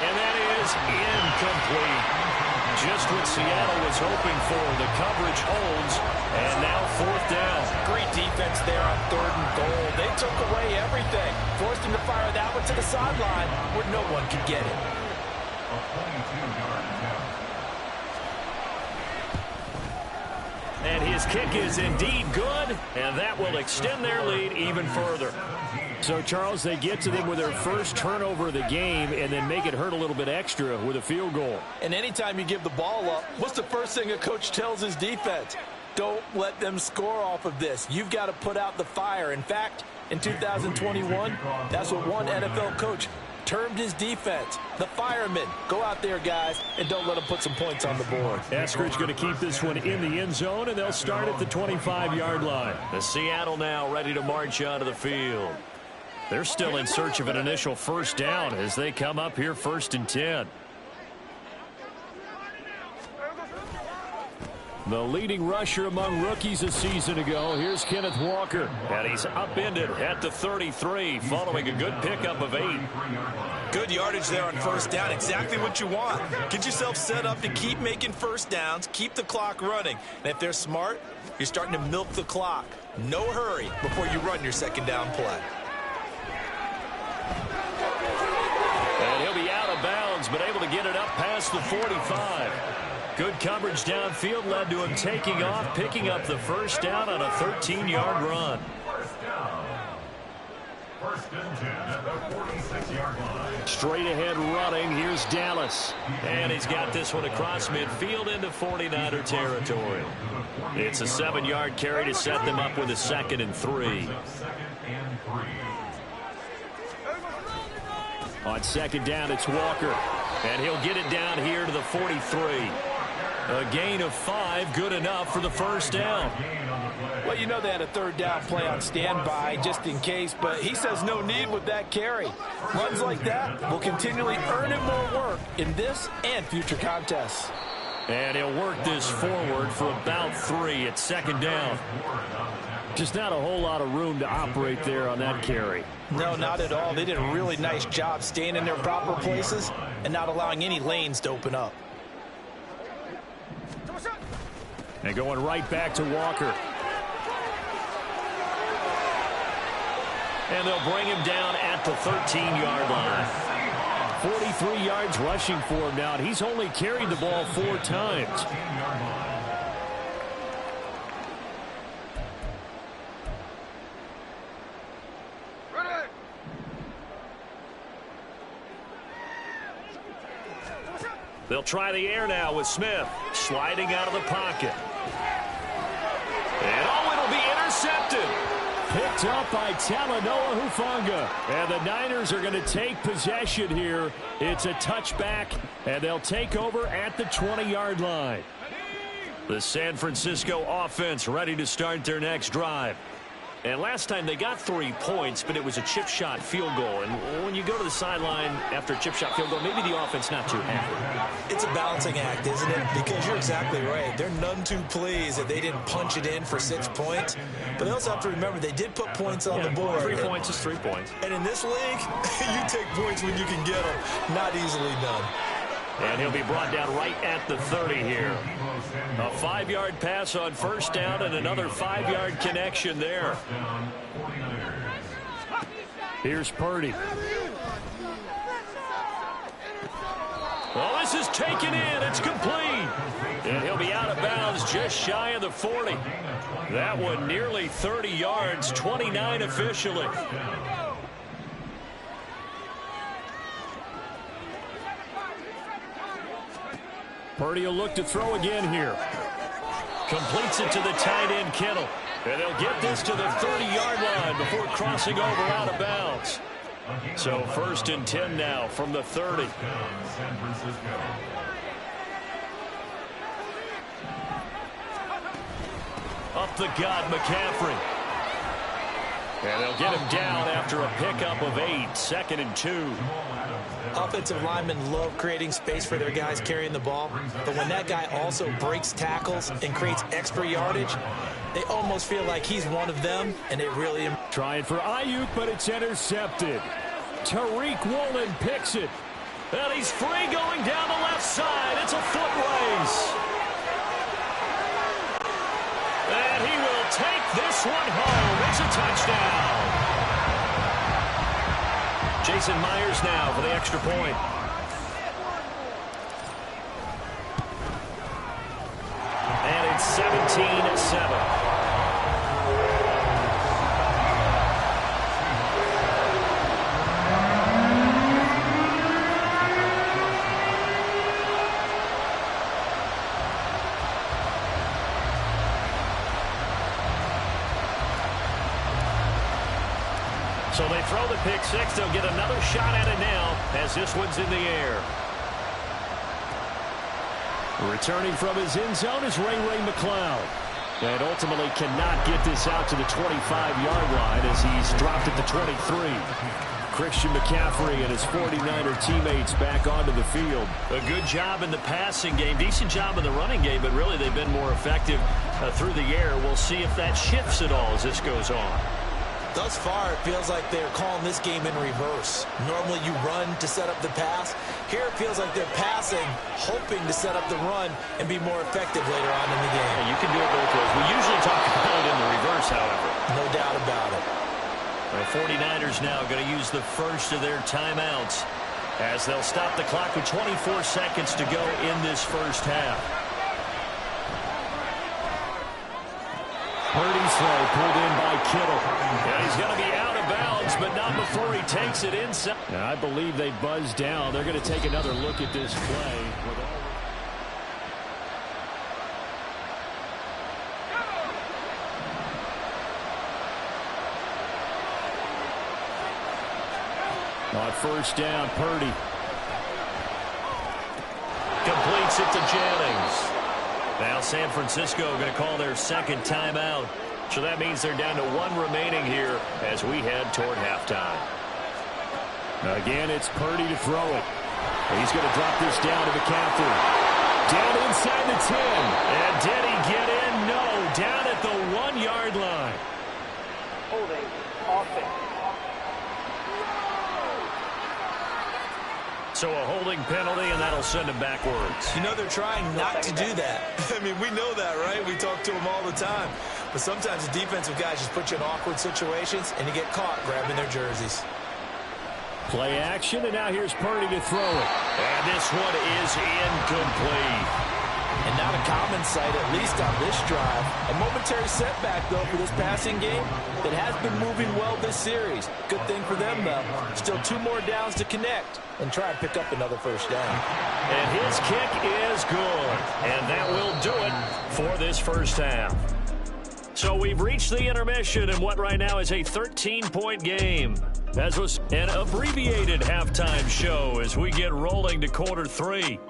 And that is incomplete. Just what Seattle was hoping for. The coverage holds, and now 4th down. Great defense there on 3rd and goal. They took away everything, forced him to fire that one to the sideline where no one could get it. A 22-yard attempt. And his kick is indeed good, and that will extend their lead even further. So, Charles, they get to them with their first turnover of the game and then make it hurt a little bit extra with a field goal. And anytime you give the ball up, what's the first thing a coach tells his defense? Don't let them score off of this. You've got to put out the fire. In fact, in 2021, that's what one NFL coach termed his defense, the firemen. Go out there, guys, and don't let them put some points on the board. Eskridge going to keep this one in the end zone, and they'll start at the 25-yard line. The Seattle now ready to march onto the field. They're still in search of an initial 1st down as they come up here 1st and 10. The leading rusher among rookies a season ago. Here's Kenneth Walker. And he's upended at the 33 following a good pickup of 8. Good yardage there on 1st down. Exactly what you want. Get yourself set up to keep making 1st downs, keep the clock running. And if they're smart, you're starting to milk the clock. No hurry before you run your 2nd down play. And he'll be out of bounds, but able to get it up past the 45. Good coverage downfield led to him taking off, picking up the 1st down on a 13-yard run. 1st down. 1st and 10 at the 46-yard line. Straight ahead running. Here's Dallas. And he's got this one across midfield into 49er territory. It's a 7-yard carry to set them up with a 2nd and 3. 2nd and 3. On 2nd down, it's Walker. And he'll get it down here to the 43. A gain of 5, good enough for the 1st down. Well, you know they had a 3rd down play on standby just in case, but he says no need with that carry. Runs like that will continually earn him more work in this and future contests. And he'll work this forward for about 3 at 2nd down. Just not a whole lot of room to operate there on that carry. No, not at all. They did a really nice job staying in their proper places and not allowing any lanes to open up. And going right back to Walker. And they'll bring him down at the 13-yard line. 43 yards rushing for him now. He's only carried the ball 4 times. They'll try the air now with Smith sliding out of the pocket. And it'll be intercepted. Picked up by Talanoa Hufanga. And the Niners are going to take possession here. It's a touchback, and they'll take over at the 20-yard line. The San Francisco offense ready to start their next drive. And last time they got 3 points, but it was a chip shot field goal. And when you go to the sideline after a chip shot field goal, maybe the offense not too happy. It's a balancing act, isn't it? Because you're exactly right. They're none too pleased that they didn't punch it in for 6 points. But they also have to remember they did put points on the board. 3 points is 3 points. And in this league, you take points when you can get them. Not easily done. And he'll be brought down right at the 30 here. A 5-yard pass on first down and another 5-yard connection there. Here's Purdy. Well, this is taken in. It's complete. And he'll be out of bounds just shy of the 40. That one nearly 30 yards, 29 officially. Purdy will look to throw again here. Completes it to the tight end, Kittle. And they'll get this to the 30-yard line before crossing over out of bounds. So 1st and 10 now from the 30. Up the gut, McCaffrey. And they'll get him down after a pickup of 8, 2nd and 2. Offensive linemen love creating space for their guys carrying the ball, but when that guy also breaks tackles and creates extra yardage, they almost feel like he's one of them, and it really... Trying for Ayuk, but it's intercepted. Tariq Woolen picks it. And he's free going down the left side. It's a foot race. And he will take this one home. It's a touchdown. Jason Myers now for the extra point. And it's 17-7. So they throw the pick six. They'll get another shot at it now as this one's in the air. Returning from his end zone is Ray McCloud. And ultimately cannot get this out to the 25-yard line as he's dropped at the 23. Christian McCaffrey and his 49er teammates back onto the field. A good job in the passing game. Decent job in the running game, but really they've been more effective through the air. We'll see if that shifts at all as this goes on. Thus far, it feels like they're calling this game in reverse. Normally you run to set up the pass. Here it feels like they're passing, hoping to set up the run and be more effective later on in the game. Yeah, you can do it both ways. We usually talk about it in the reverse, however. No doubt about it. The 49ers now going to use the first of their timeouts as they'll stop the clock with 24 seconds to go in this first half. Purdy's throw pulled in by Kittle. And he's going to be out of bounds, but not before he takes it inside. And I believe they buzzed down. They're going to take another look at this play. On first down, Purdy. Completes it to Jennings. Now San Francisco going to call their second timeout. So that means they're down to one remaining here as we head toward halftime. Again, it's Purdy to throw it. He's going to drop this down to McCaffrey. Down inside the 10. And did he get in? No. Down at the 1-yard line. Holding offense. So a holding penalty, and that'll send him backwards. You know they're trying not to do that. I mean, we know that, right? We talk to them all the time. But sometimes the defensive guys just put you in awkward situations, and you get caught grabbing their jerseys. Play action, and now here's Purdy to throw it. And this one is incomplete. And not a common sight, at least on this drive. A momentary setback, though, for this passing game that has been moving well this series. Good thing for them, though. Still 2 more downs to connect and try and pick up another first down. And his kick is good. And that will do it for this first half. So we've reached the intermission in what right now is a 13-point game. As was an abbreviated halftime show as we get rolling to quarter 3.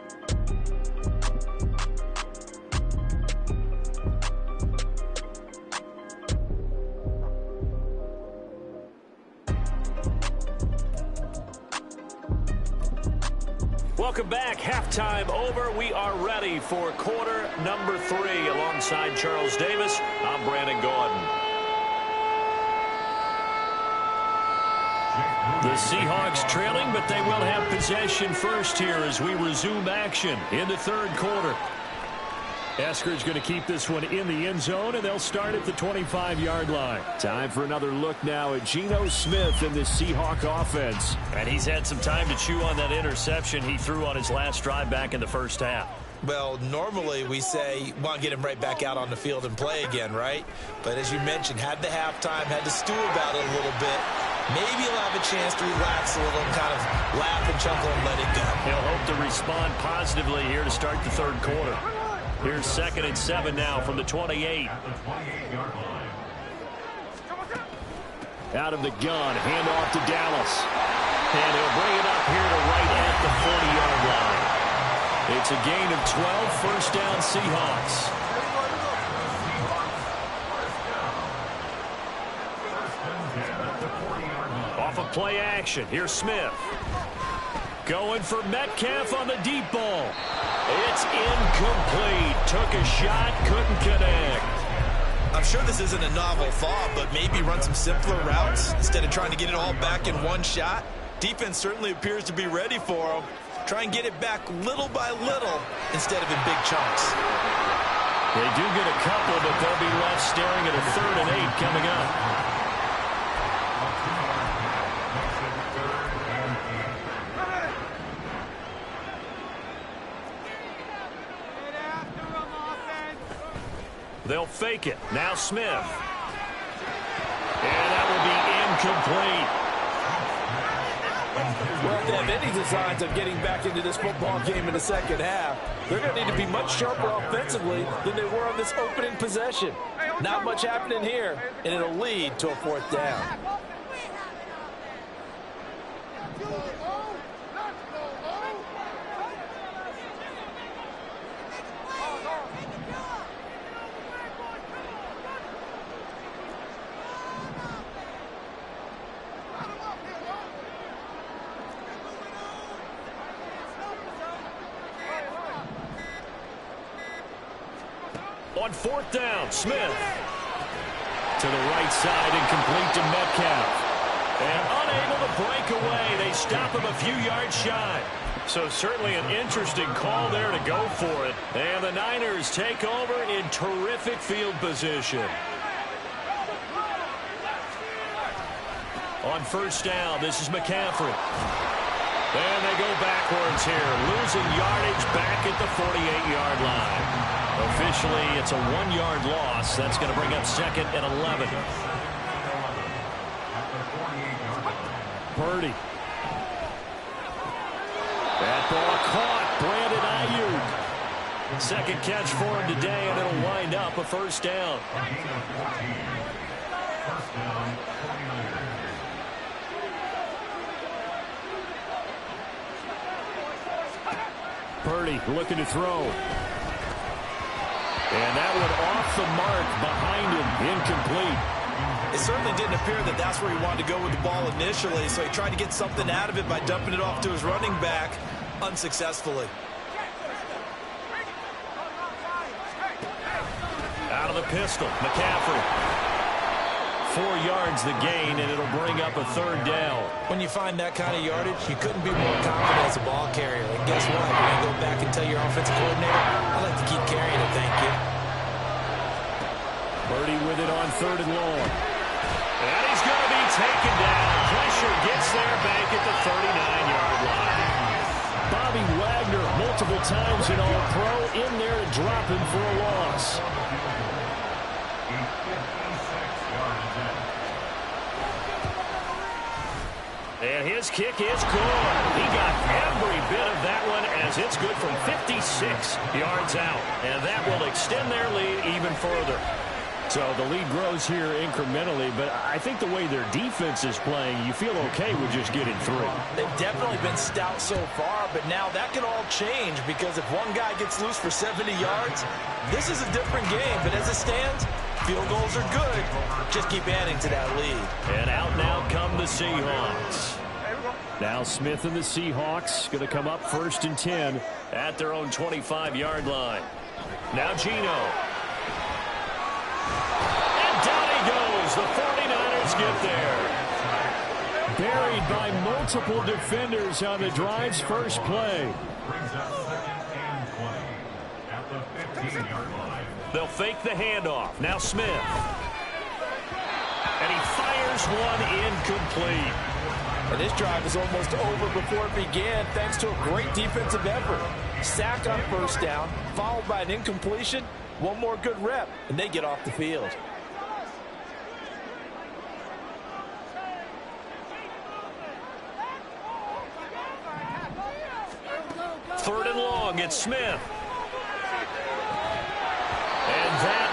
Welcome back. Halftime over. We are ready for quarter number 3. Alongside Charles Davis, I'm Brandon Gordon. The Seahawks trailing, but they will have possession first here as we resume action in the third quarter. Esker's going to keep this one in the end zone, and they'll start at the 25-yard line. Time for another look now at Geno Smith and the Seahawk offense. And he's had some time to chew on that interception he threw on his last drive back in the first half. Well, normally we say, want to get him right back out on the field and play again, right? But as you mentioned, had the halftime, had to stew about it a little bit. Maybe he'll have a chance to relax a little and kind of laugh and chuckle and let it go. He'll hope to respond positively here to start the third quarter. Here's 2nd and 7 now from the 28. Out of the gun, handoff to Dallas. And he'll bring it up here to right at the 40-yard line. It's a gain of 12, first down Seahawks. Off of play action, here's Smith. Going for Metcalf on the deep ball. It's incomplete. Took a shot, couldn't connect. I'm sure this isn't a novel thought, but maybe run some simpler routes instead of trying to get it all back in one shot. Defense certainly appears to be ready for him. Try and get it back little by little instead of in big chunks. They do get a couple, but they'll be left staring at a 3rd and 8 coming up. They'll fake it. Now Smith. And that will be incomplete. Well, if they have any designs of getting back into this football game in the second half, they're going to need to be much sharper offensively than they were on this opening possession. Not much happening here, and it'll lead to a 4th down. On 4th down, Smith. To the right side and complete to Metcalf. And unable to break away. They stop him a few yards shy. So certainly an interesting call there to go for it. And the Niners take over in terrific field position. On 1st down, this is McCaffrey. And they go backwards here, losing yardage back at the 48-yard line. Officially, it's a 1-yard loss. That's going to bring up 2nd and 11. Purdy. That ball caught. Brandon Ayuk. 2nd catch for him today, and it'll wind up a 1st down. Purdy looking to throw. And that one off the mark behind him, incomplete. It certainly didn't appear that that's where he wanted to go with the ball initially, so he tried to get something out of it by dumping it off to his running back unsuccessfully. Out of the pistol, McCaffrey. 4 yards the gain, and it'll bring up a 3rd down. When you find that kind of yardage, you couldn't be more confident as a ball carrier. And guess what? You're going to go back and tell your offensive coordinator, I'd like to keep carrying it, thank you. Purdy with it on 3rd and long. And he's going to be taken down. Pressure gets there back at the 39-yard line. Bobby Wagner, multiple times in All-Pro, in there to drop him for a loss. And his kick is good. He got every bit of that one as it's good from 56 yards out. And that will extend their lead even further. So the lead grows here incrementally, but I think the way their defense is playing, you feel okay with just getting through. They've definitely been stout so far, but now that can all change because if one guy gets loose for 70 yards, this is a different game. But as it stands, field goals are good. Just keep adding to that lead. And out now come the Seahawks. Now Smith and the Seahawks going to come up 1st and 10 at their own 25-yard line. Now Geno. And down he goes. The 49ers get there. Buried by multiple defenders on the drive's first play. They'll fake the handoff. Now Smith. And he fires one incomplete. And this drive is almost over before it began thanks to a great defensive effort. Sack on 1st down, followed by an incompletion. One more good rep, and they get off the field. Third and long, it's Smith. And that